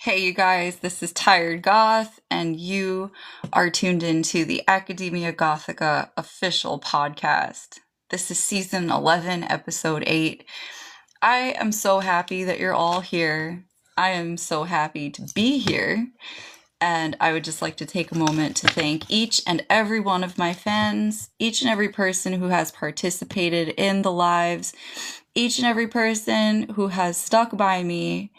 Hey, you guys, this is Tired Goth, and you are tuned into the Academia Gothica official podcast. This is season 11, episode 8. I am so happy that you're all here. I am so happy to be here. And I would just like to take a moment to thank each and every one of my fans, each and every person who has participated in the lives, each and every person who has stuck by me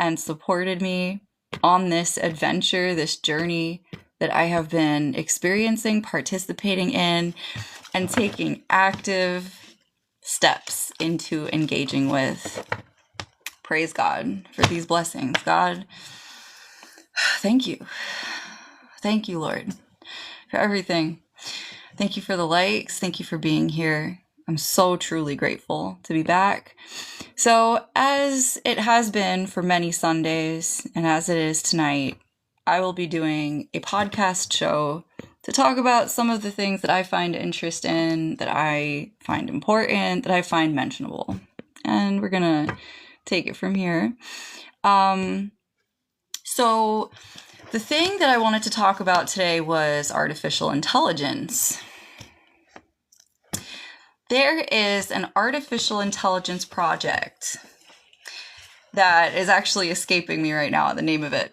and supported me on this adventure, this journey that I have been experiencing, participating in, and taking active steps into engaging with. Praise God for these blessings. God, thank you. Thank you, Lord, for everything. Thank you for the likes. Thank you for being here. I'm so truly grateful to be back. So, as it has been for many Sundays, and as it is tonight, I will be doing a podcast show to talk about some of the things that I find interest in, that I find important, that I find mentionable. And we're gonna take it from here. So, the thing that I wanted to talk about today was artificial intelligence. There is an artificial intelligence project that is actually escaping me right now, the name of it.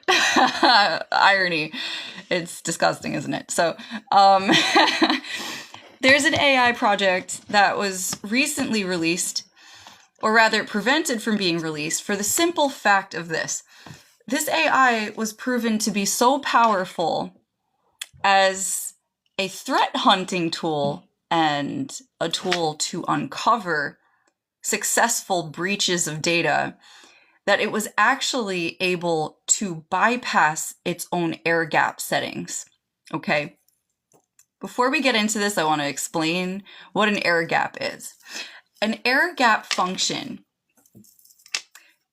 Irony. It's disgusting, isn't it? So, there's an AI project that was recently released, or rather prevented from being released, for the simple fact of this. This AI was proven to be so powerful as a threat hunting tool and a tool to uncover successful breaches of data that it was actually able to bypass its own air gap settings. Okay. Before we get into this, I want to explain what an air gap is. An air gap function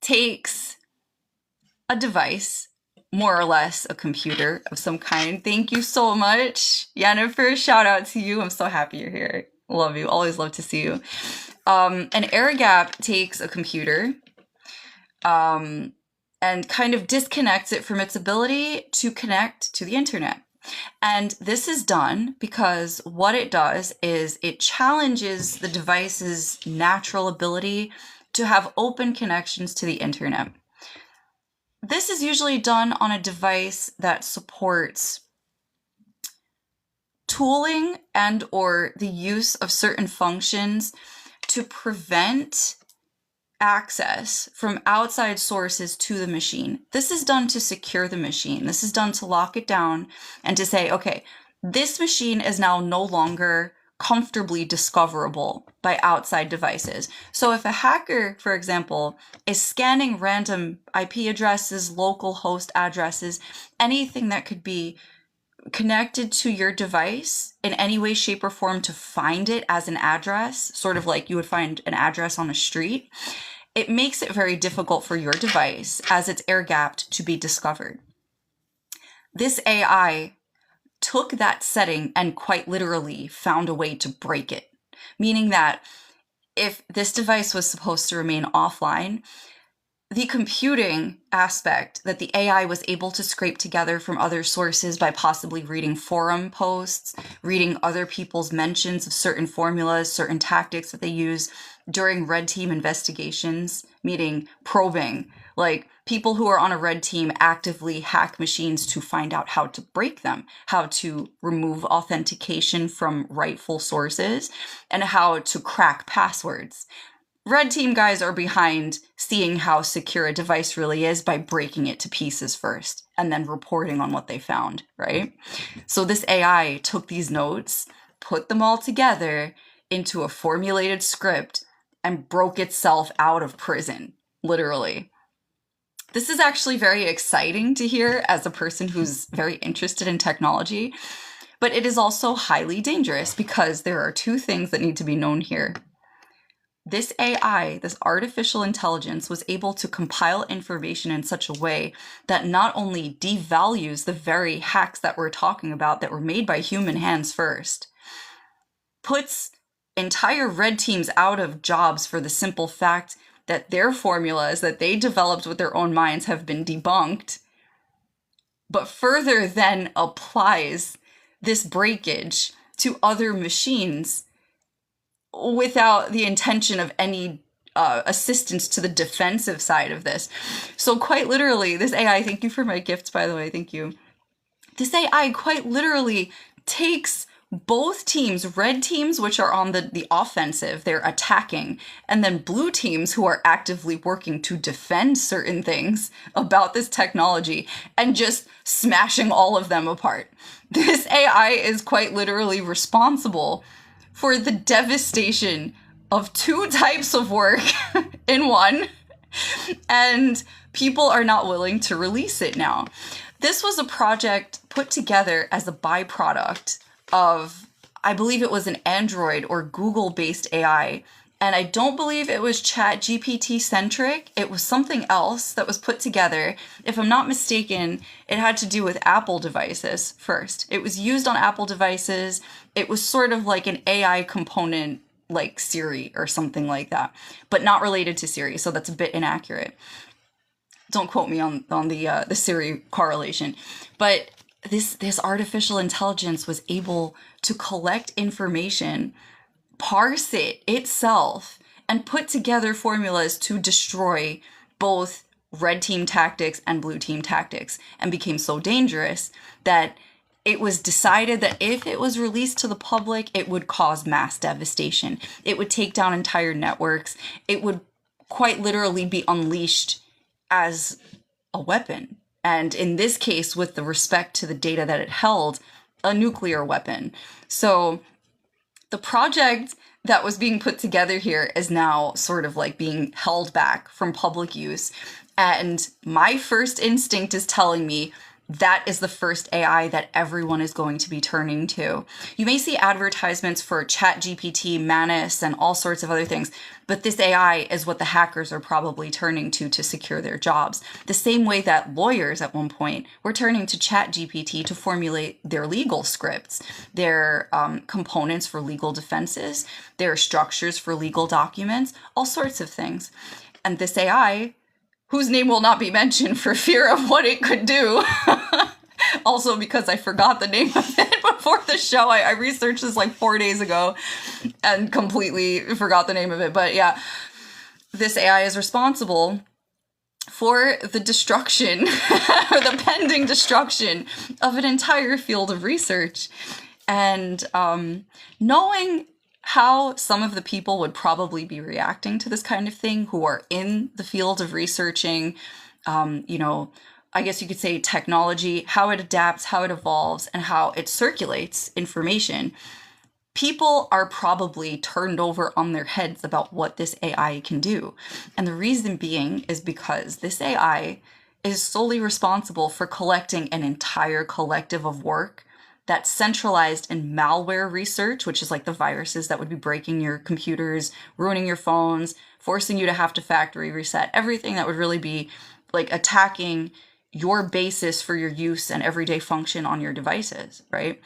takes a device, more or less a computer of some kind. Thank you so much, Jennifer. Shout out to you. I'm so happy you're here. Love you. Always love to see you. An air gap takes a computer and kind of disconnects it from its ability to connect to the internet. And this is done because what it does is it challenges the device's natural ability to have open connections to the internet. This is usually done on a device that supports tooling and or the use of certain functions to prevent access from outside sources to the machine. This is done to secure the machine. This is done to lock it down and to say, okay, this machine is now no longer comfortably discoverable by outside devices. So if a hacker, for example, is scanning random IP addresses, local host addresses, anything that could be connected to your device in any way, shape, or form to find it as an address, sort of like you would find an address on a street, it makes it very difficult for your device, as it's air-gapped, to be discovered. This AI took that setting and quite literally found a way to break it, meaning that if this device was supposed to remain offline, the computing aspect that the AI was able to scrape together from other sources by possibly reading forum posts, reading other people's mentions of certain formulas, certain tactics that they use during red team investigations, meaning probing, like people who are on a red team actively hack machines to find out how to break them, how to remove authentication from rightful sources, and how to crack passwords. Red team guys are behind seeing how secure a device really is by breaking it to pieces first and then reporting on what they found, right? So this AI took these notes, put them all together into a formulated script, and broke itself out of prison, literally. This is actually very exciting to hear as a person who's very interested in technology, but it is also highly dangerous because there are two things that need to be known here. This AI, this artificial intelligence, was able to compile information in such a way that not only devalues the very hacks that we're talking about that were made by human hands first, puts entire red teams out of jobs for the simple fact that their formulas that they developed with their own minds have been debunked but further then applies this breakage to other machines without the intention of any assistance to the defensive side of this. So quite literally, this AI, thank you for my gifts, by the way, thank you. This AI quite literally takes both teams, red teams, which are on the offensive, they're attacking, and then blue teams who are actively working to defend certain things about this technology, and just smashing all of them apart. This AI is quite literally responsible for the devastation of two types of work in one, and people are not willing to release it now. This was a project put together as a byproduct of, I believe it was an Android or Google-based AI, and I don't believe it was ChatGPT centric. It was something else that was put together. If I'm not mistaken, it had to do with Apple devices first. It was used on Apple devices. It was sort of like an AI component like Siri or something like that, but not related to Siri, so that's a bit inaccurate. Don't quote me on the Siri correlation. But this artificial intelligence was able to collect information, parse it itself, and put together formulas to destroy both red team tactics and blue team tactics, and became so dangerous that it was decided that if it was released to the public, it would cause mass devastation. It would take down entire networks. It would quite literally be unleashed as a weapon. And in this case, with the respect to the data that it held, a nuclear weapon. So the project that was being put together here is now sort of like being held back from public use. And my first instinct is telling me that is the first AI that everyone is going to be turning to. You may see advertisements for ChatGPT, Manus, and all sorts of other things, but this AI is what the hackers are probably turning to secure their jobs. The same way that lawyers at one point were turning to ChatGPT to formulate their legal scripts, their components for legal defenses, their structures for legal documents, all sorts of things. And this AI, whose name will not be mentioned for fear of what it could do. Also because I forgot the name of it before the show. I researched this like 4 days ago and completely forgot the name of it. But yeah, this AI is responsible for the destruction, or the pending destruction of an entire field of research. And knowing how some of the people would probably be reacting to this kind of thing who are in the field of researching, I guess you could say technology, how it adapts, how it evolves, and how it circulates information. People are probably turned over on their heads about what this AI can do. And the reason being is because this AI is solely responsible for collecting an entire collective of work that's centralized in malware research, which is like the viruses that would be breaking your computers, ruining your phones, forcing you to have to factory reset, everything that would really be like attacking your basis for your use and everyday function on your devices, right?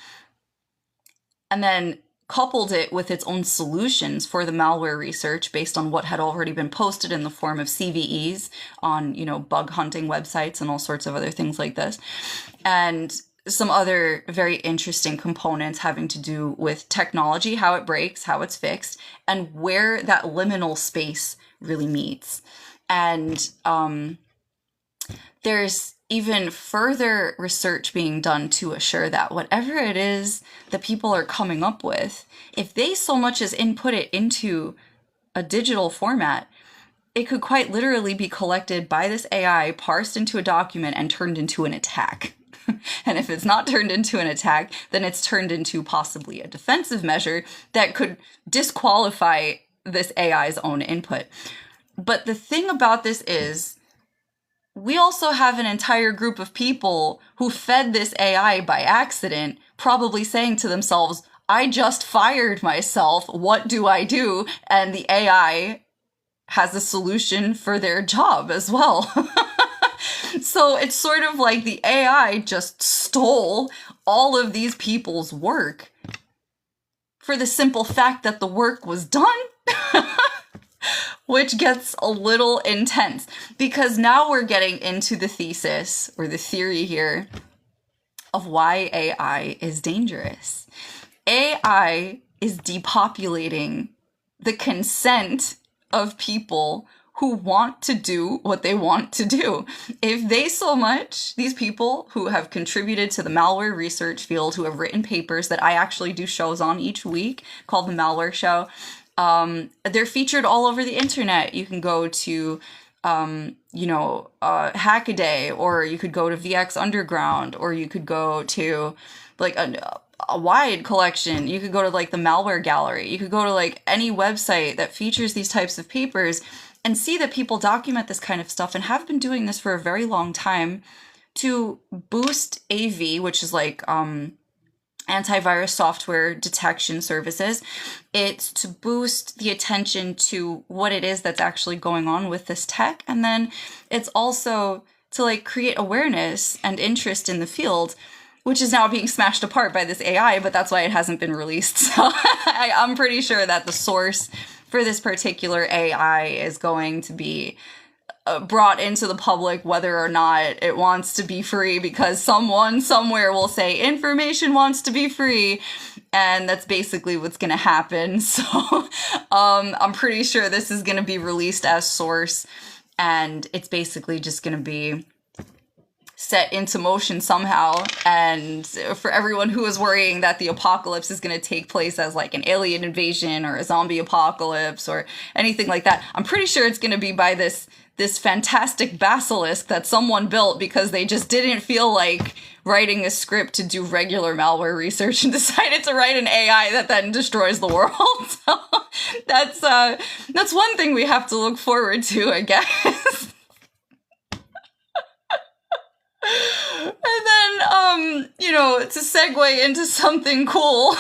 And then coupled it with its own solutions for the malware research based on what had already been posted in the form of CVEs on, bug hunting websites and all sorts of other things like this. And some other very interesting components having to do with technology, how it breaks, how it's fixed, and where that liminal space really meets. And there's even further research being done to assure that whatever it is that people are coming up with, if they so much as input it into a digital format, it could quite literally be collected by this AI, parsed into a document, and turned into an attack. And if it's not turned into an attack, then it's turned into possibly a defensive measure that could disqualify this AI's own input. But the thing about this is, we also have an entire group of people who fed this AI by accident, probably saying to themselves, I just fired myself, what do I do? And the AI has a solution for their job as well. So it's sort of like the AI just stole all of these people's work for the simple fact that the work was done. Which gets a little intense, because now we're getting into the thesis or the theory here of why AI is dangerous. AI is depopulating the consent of people who want to do what they want to do. If they so much, these people who have contributed to the malware research field, who have written papers that I actually do shows on each week called The Malware Show, they're featured all over the internet. You can go to, Hackaday, or you could go to VX Underground, or you could go to like a wide collection. You could go to like the Malware Gallery. You could go to like any website that features these types of papers and see that people document this kind of stuff and have been doing this for a very long time to boost AV, which is like antivirus software detection services. It's to boost the attention to what it is that's actually going on with this tech. And then it's also to like create awareness and interest in the field, which is now being smashed apart by this AI, but that's why it hasn't been released. So I'm pretty sure that the source for this particular AI is going to be brought into the public, whether or not it wants to be free, because someone somewhere will say information wants to be free, and that's basically what's going to happen. So I'm pretty sure this is going to be released as source, and it's basically just going to be set into motion somehow. And for everyone who is worrying that the apocalypse is going to take place as like an alien invasion or a zombie apocalypse or anything like that, I'm pretty sure it's going to be by this fantastic basilisk that someone built because they just didn't feel like writing a script to do regular malware research and decided to write an AI that then destroys the world. So that's one thing we have to look forward to, I guess. And then, to segue into something cool,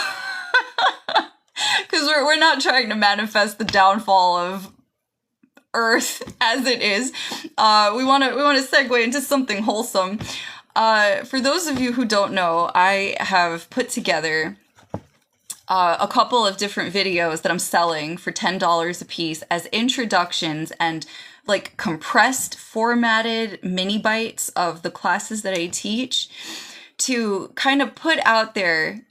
because we're not trying to manifest the downfall of Earth as it is. We want to segue into something wholesome. For those of you who don't know, I have put together a couple of different videos that I'm selling for $10 a piece as introductions and like compressed, formatted mini bites of the classes that I teach, to kind of put out there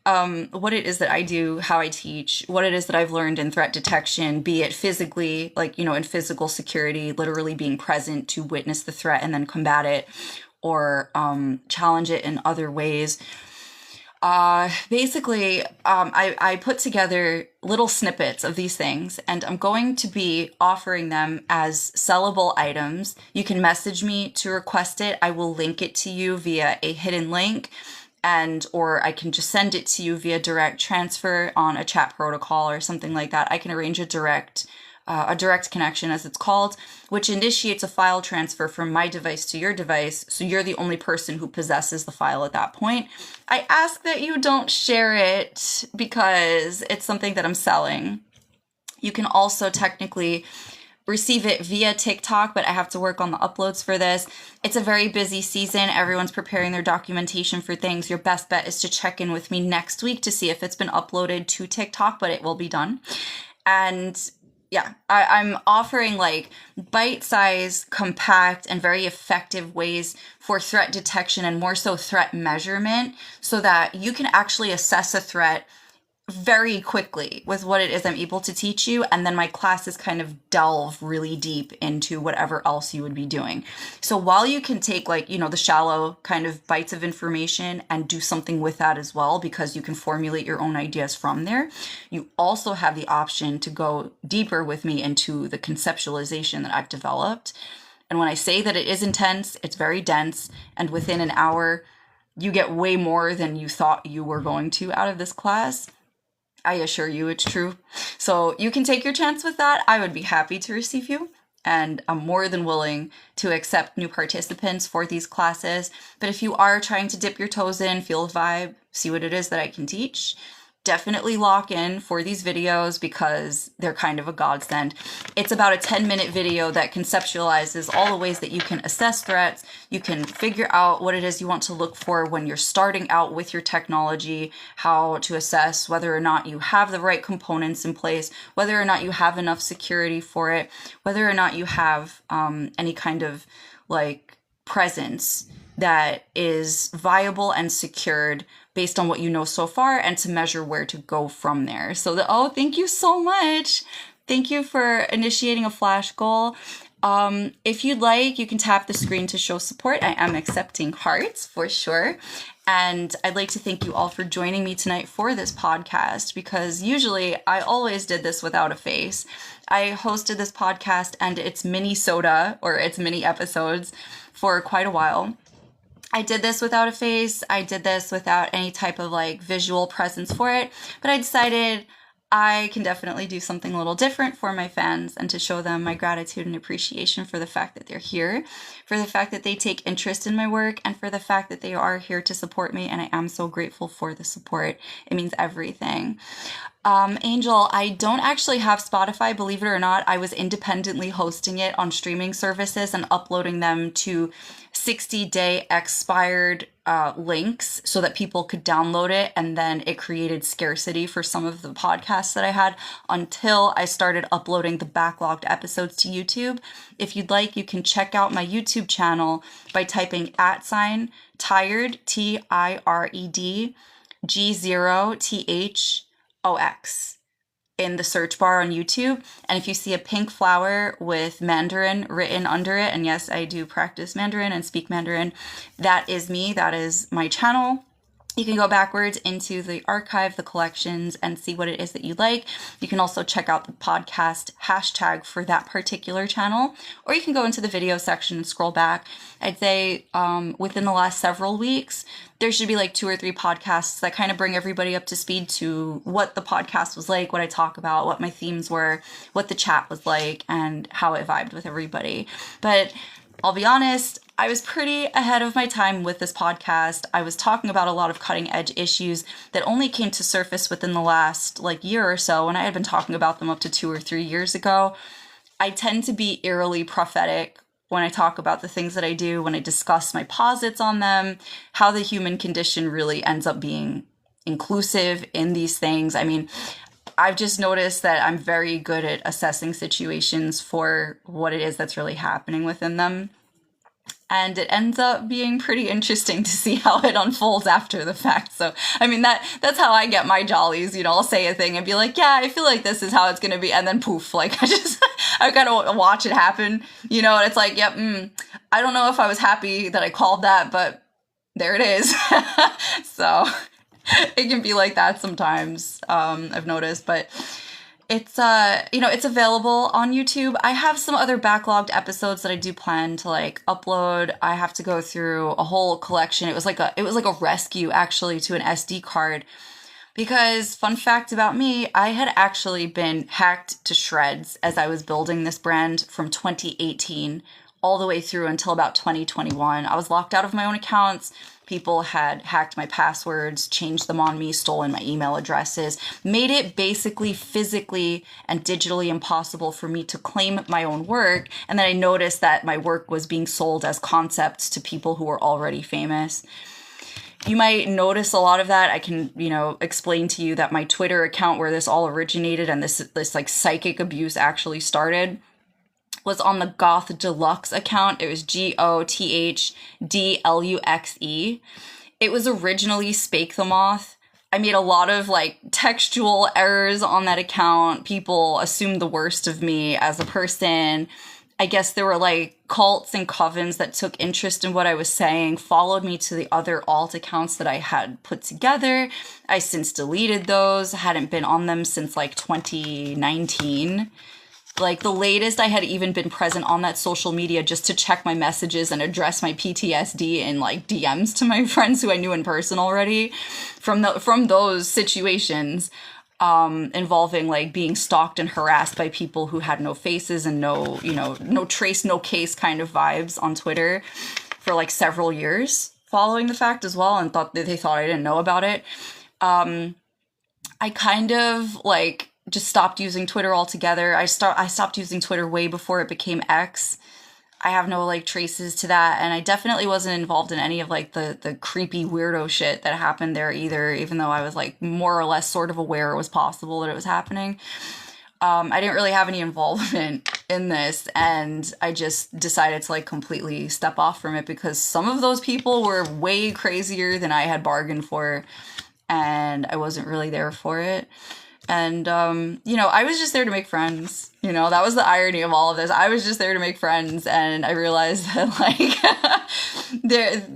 what it is that I do, how I teach, what it is that I've learned in threat detection, be it physically, like, in physical security, literally being present to witness the threat and then combat it, or challenge it in other ways. Basically, I put together little snippets of these things, and I'm going to be offering them as sellable items. You can message me to request it. I will link it to you via a hidden link, or I can just send it to you via direct transfer on a chat protocol or something like that. I can arrange a direct connection, as it's called, which initiates a file transfer from my device to your device, so you're the only person who possesses the file at that point. I ask that you don't share it because it's something that I'm selling. You can also technically receive it via TikTok, but I have to work on the uploads for this. It's a very busy season. Everyone's preparing their documentation for things. Your best bet is to check in with me next week to see if it's been uploaded to TikTok, but it will be done. And yeah, I'm offering like bite-sized, compact, and very effective ways for threat detection, and more so threat measurement, so that you can actually assess a threat very quickly with what it is I'm able to teach you. And then my classes kind of delve really deep into whatever else you would be doing. So while you can take like, the shallow kind of bites of information and do something with that as well, because you can formulate your own ideas from there, you also have the option to go deeper with me into the conceptualization that I've developed. And when I say that it is intense, it's very dense. And within an hour, you get way more than you thought you were going to out of this class. I assure you it's true. So you can take your chance with that. I would be happy to receive you, and I'm more than willing to accept new participants for these classes. But if you are trying to dip your toes in, feel the vibe, see what it is that I can teach, definitely lock in for these videos because they're kind of a godsend. It's about a 10-minute video that conceptualizes all the ways that you can assess threats. You can figure out what it is you want to look for when you're starting out with your technology, how to assess whether or not you have the right components in place, whether or not you have enough security for it, whether or not you have any kind of like presence that is viable and secured based on what you know so far, and to measure where to go from there. So thank you so much. Thank you for initiating a flash goal. If you'd like, you can tap the screen to show support. I am accepting hearts for sure. And I'd like to thank you all for joining me tonight for this podcast, because usually I always did this without a face. I hosted this podcast and its mini-soda, or its mini episodes, for quite a while. I did this without a face. I did this without any type of like visual presence for it, but I decided I can definitely do something a little different for my fans, and to show them my gratitude and appreciation for the fact that they're here, for the fact that they take interest in my work, and for the fact that they are here to support me. And I am so grateful for the support. It means everything. Angel, I don't actually have Spotify, believe it or not. I was independently hosting it on streaming services and uploading them to 60-day expired links so that people could download it, and then it created scarcity for some of the podcasts that I had until I started uploading the backlogged episodes to YouTube. If you'd like, you can check out my YouTube channel by typing @tired, TIRED, G0THOX in the search bar on YouTube. And if you see a pink flower with Mandarin written under it, and yes, I do practice Mandarin and speak Mandarin, that is me. That is my channel. You can go backwards into the archive, the collections, and see what it is that you like. You can also check out the podcast hashtag for that particular channel, or you can go into the video section and scroll back. I'd say within the last several weeks, there should be like 2 or 3 podcasts that kind of bring everybody up to speed to what the podcast was like, what I talk about, what my themes were, what the chat was like, and how it vibed with everybody. But I'll be honest, I was pretty ahead of my time with this podcast. I was talking about a lot of cutting edge issues that only came to surface within the last year or so, when I had been talking about them up to 2 or 3 years ago. I tend to be eerily prophetic when I talk about the things that I do, when I discuss my posits on them, how the human condition really ends up being inclusive in these things. I mean, I've just noticed that I'm very good at assessing situations for what it is that's really happening within them. And it ends up being pretty interesting to see how it unfolds after the fact. So, I mean, that's how I get my jollies. I'll say a thing and be like, yeah, I feel like this is how it's going to be. And then poof, I gotta watch it happen, and it's like, yep, I don't know if I was happy that I called that, but there it is. So it can be like that sometimes, I've noticed, but it's, it's available on YouTube. I have some other backlogged episodes that I do plan to upload. I have to go through a whole collection. It was like a rescue actually to an SD card, because fun fact about me, I had actually been hacked to shreds as I was building this brand from 2018 all the way through until about 2021. I was locked out of my own accounts. People had hacked my passwords, changed them on me, stolen my email addresses, made it basically physically and digitally impossible for me to claim my own work. And then I noticed that my work was being sold as concepts to people who were already famous. You might notice a lot of that. I can, explain to you that my Twitter account where this all originated and this psychic abuse actually started was on the Goth Deluxe account. It was GOTHDLUXE. It was originally Spake the Moth. I made a lot of textual errors on that account. People assumed the worst of me as a person. I guess there were cults and covens that took interest in what I was saying, followed me to the other alt accounts that I had put together. I since deleted those, hadn't been on them since 2019. The latest I had even been present on that social media just to check my messages and address my PTSD in DMs to my friends who I knew in person already from those situations, involving being stalked and harassed by people who had no faces and no trace, no case kind of vibes on Twitter for several years following the fact as well, and they thought I didn't know about it. I kind of just stopped using Twitter altogether. I stopped using Twitter way before it became X. I have no traces to that, and I definitely wasn't involved in any of the creepy weirdo shit that happened there either, even though I was more or less sort of aware it was possible that it was happening. I didn't really have any involvement in this, and I just decided to like completely step off from it because some of those people were way crazier than I had bargained for, and I wasn't really there for it. And, I was just there to make friends. That was the irony of all of this. I was just there to make friends, and I realized that, like,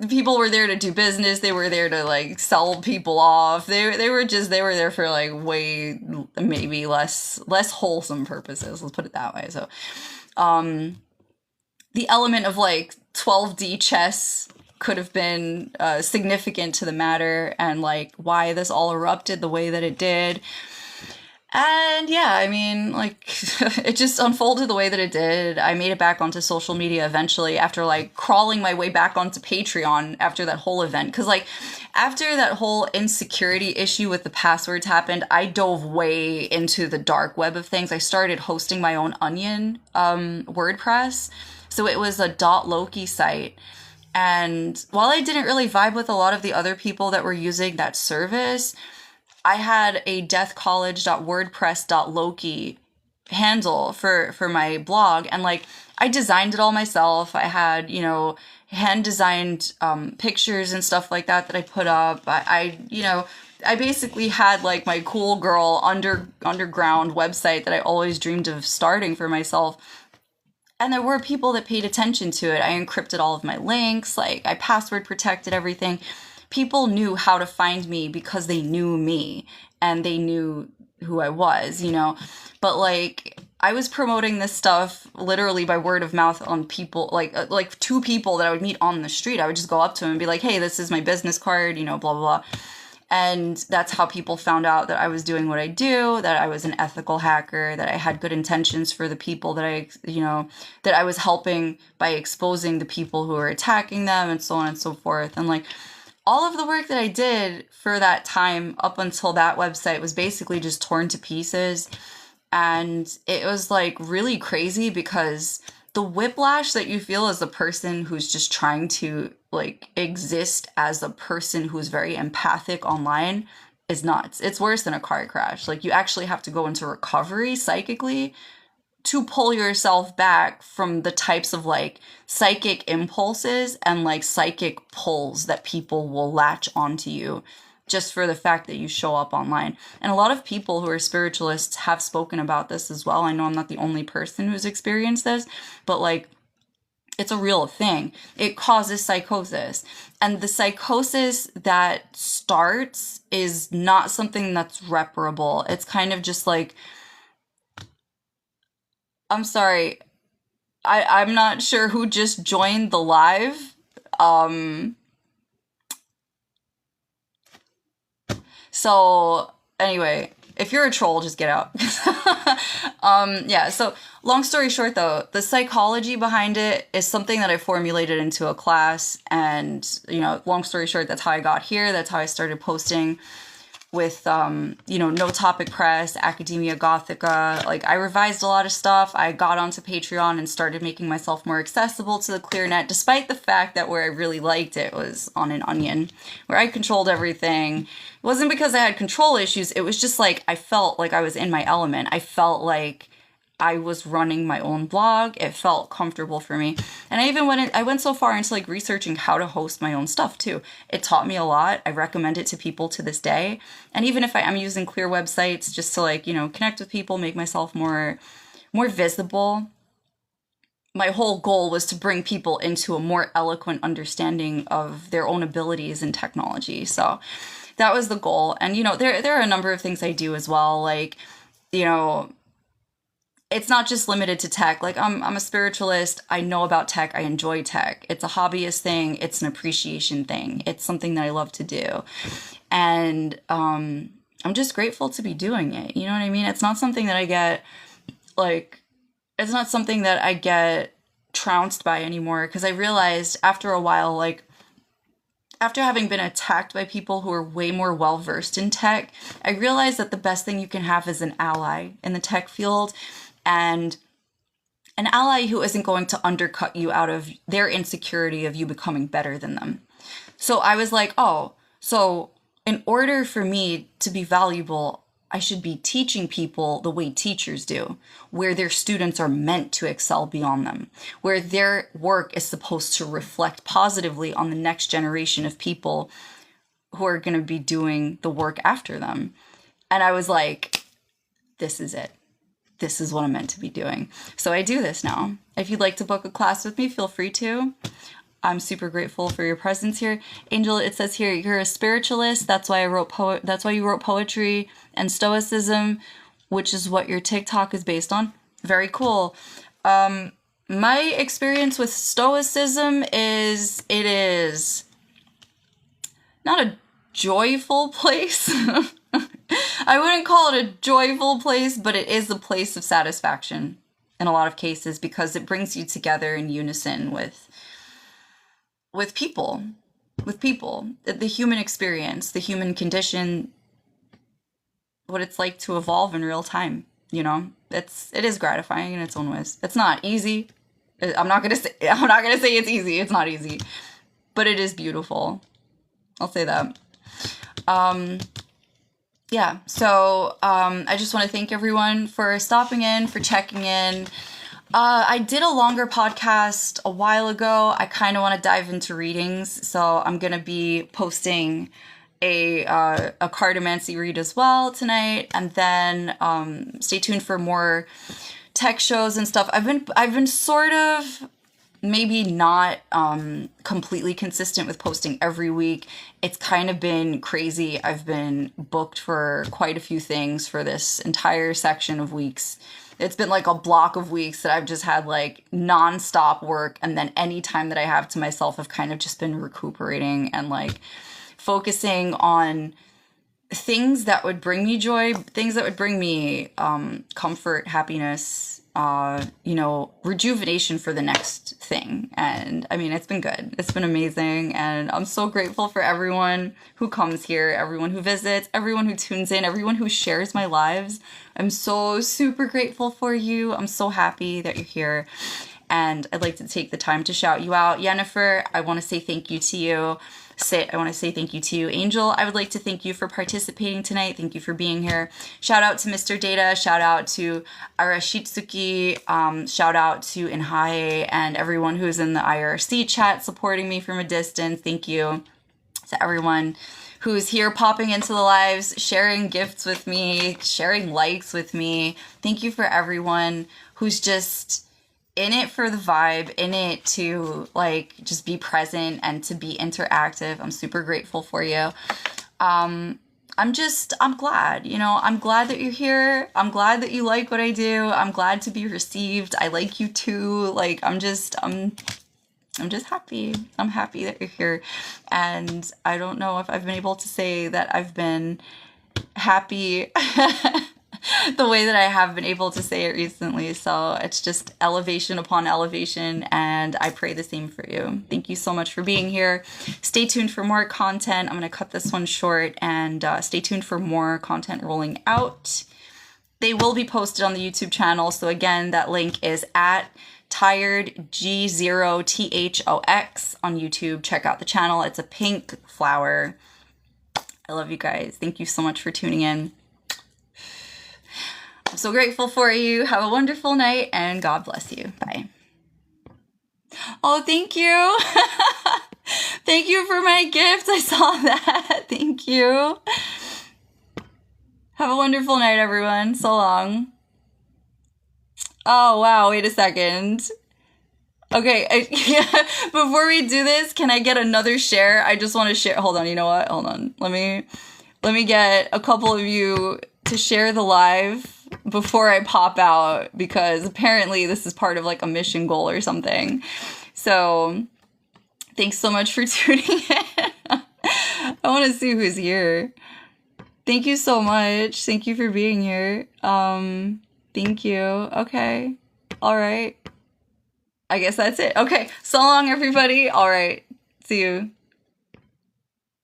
people were there to do business. They were there to, like, sell people off. They were there for, like, way, maybe less wholesome purposes. Let's put it that way. So, the element of, like, 12D chess could have been significant to the matter, and, like, why this all erupted the way that it did. And yeah, I mean, like, it just unfolded the way that it did. I made it back onto social media eventually after, like, crawling my way back onto Patreon after that whole event. Because, like, after that whole insecurity issue with the passwords happened, I dove way into the dark web of things. I started hosting my own Onion WordPress. So it was a .loki site. And while I didn't really vibe with a lot of the other people that were using that service, I had a deathcollege.wordpress.loki handle for my blog, and like I designed it all myself. I had, hand designed pictures and stuff like that I put up. I basically had like my cool girl underground website that I always dreamed of starting for myself. And there were people that paid attention to it. I encrypted all of my links, like I password protected everything. People knew how to find me because they knew me and they knew who I was, But like I was promoting this stuff literally by word of mouth on people, like two people that I would meet on the street. I would just go up to them and be like, "Hey, this is my business card," blah blah blah. And that's how people found out that I was doing what I do, that I was an ethical hacker, that I had good intentions for the people that that I was helping by exposing the people who were attacking them and so on and so forth. And like all of the work that I did for that time up until that website was basically just torn to pieces. And it was like really crazy because the whiplash that you feel as a person who's just trying to like exist as a person who's very empathic online is nuts. It's worse than a car crash. Like you actually have to go into recovery psychically to pull yourself back from the types of like psychic impulses and like psychic pulls that people will latch onto you just for the fact that you show up online. And a lot of people who are spiritualists have spoken about this as well. I know I'm not the only person who's experienced this, but like it's a real thing. It causes psychosis. And the psychosis that starts is not something that's reparable. It's kind of just like, I'm sorry, I'm not sure who just joined the live. So anyway, if you're a troll, just get out. Yeah, so long story short though, the psychology behind it is something that I formulated into a class, and long story short, that's how I got here. That's how I started posting with, No Topic Press, Academia Gothica. Like, I revised a lot of stuff. I got onto Patreon and started making myself more accessible to the clear net, despite the fact that where I really liked it was on an Onion, where I controlled everything. It wasn't because I had control issues. It was just like, I felt like I was in my element. I felt like I was running my own blog. It felt comfortable for me. And I went so far into like researching how to host my own stuff too. It taught me a lot. I recommend it to people to this day. And even if I'm using clear websites just to like, connect with people, make myself more visible, my whole goal was to bring people into a more eloquent understanding of their own abilities in technology. So that was the goal. And, there are a number of things I do as well. Like, it's not just limited to tech. Like I'm a spiritualist. I know about tech. I enjoy tech. It's a hobbyist thing. It's an appreciation thing. It's something that I love to do. And I'm just grateful to be doing it. You know what I mean? It's not something that I get trounced by anymore. Because I realized after a while, like after having been attacked by people who are way more well-versed in tech, I realized that the best thing you can have is an ally in the tech field. And an ally who isn't going to undercut you out of their insecurity of you becoming better than them. So I was like, oh, so in order for me to be valuable, I should be teaching people the way teachers do, where their students are meant to excel beyond them, where their work is supposed to reflect positively on the next generation of people who are going to be doing the work after them. And I was like, this is it. This is what I'm meant to be doing. So I do this now. If you'd like to book a class with me, feel free to. I'm super grateful for your presence here. Angel, it says here, you're a spiritualist. That's why that's why you wrote poetry and stoicism, which is what your TikTok is based on. Very cool. My experience with stoicism is, it is not a joyful place. I wouldn't call it a joyful place, but it is a place of satisfaction in a lot of cases, because it brings you together in unison with people, the human experience, the human condition, what it's like to evolve in real time. You know, it is gratifying in its own ways. It's not easy. I'm not gonna say it's easy. It's not easy, but it is beautiful. I'll say that. Yeah. So I just want to thank everyone for stopping in, for checking in. I did a longer podcast a while ago. I kind of want to dive into readings, so I'm going to be posting a cartomancy read as well tonight, and then stay tuned for more tech shows and stuff. I've been sort of maybe not completely consistent with posting every week. It's kind of been crazy. I've been booked for quite a few things for this entire section of weeks. It's been like a block of weeks that I've just had like nonstop work, and then any time that I have to myself, I've kind of just been recuperating and like focusing on things that would bring me joy, things that would bring me comfort, happiness, rejuvenation for the next thing. And I mean, it's been good. It's been amazing. And I'm so grateful for everyone who comes here, everyone who visits, everyone who tunes in, everyone who shares my lives. I'm so super grateful for you. I'm so happy that you're here. And I'd like to take the time to shout you out. Yennefer, I want to say thank you to you. Sit, I want to say thank you to you. Angel, I would like to thank you for participating tonight. Thank you for being here. Shout out to Mr. Data. Shout out to Arashitsuki. Shout out to Inhae and everyone who's in the IRC chat supporting me from a distance. Thank you to everyone who's here popping into the lives, sharing gifts with me, sharing likes with me. Thank you for everyone who's just in it for the vibe, in it to like just be present and to be interactive. I'm super grateful for you. I'm glad, I'm glad that you're here. I'm glad that you like what I do. I'm glad to be received. I like you too. Like, I'm just happy. I'm happy that you're here. And I don't know if I've been able to say that I've been happy the way that I have been able to say it recently. So it's just elevation upon elevation, and I pray the same for you. Thank you so much for being here. Stay tuned for more content. I'm going to cut this one short, and stay tuned for more content rolling out. They will be posted on the YouTube channel. So again, that link is at tiredg0thox on YouTube. Check out the channel. It's a pink flower. I love you guys. Thank you so much for tuning in. I'm so grateful for you. Have a wonderful night, and God bless you. Bye. Oh, thank you. Thank you for my gift. I saw that. Thank you. Have a wonderful night, everyone. So long. Oh, wow. Wait a second. Okay. Before we do this, can I get another share? I just want to share. Hold on. You know what? Hold on. Let me get a couple of you to share the live before I pop out, because apparently this is part of like a mission goal or something. So thanks so much for tuning in. I want to see who's here. Thank you so much. Thank you for being here. Thank you. Okay. All right. I guess that's it. Okay. So long, everybody. All right. See you.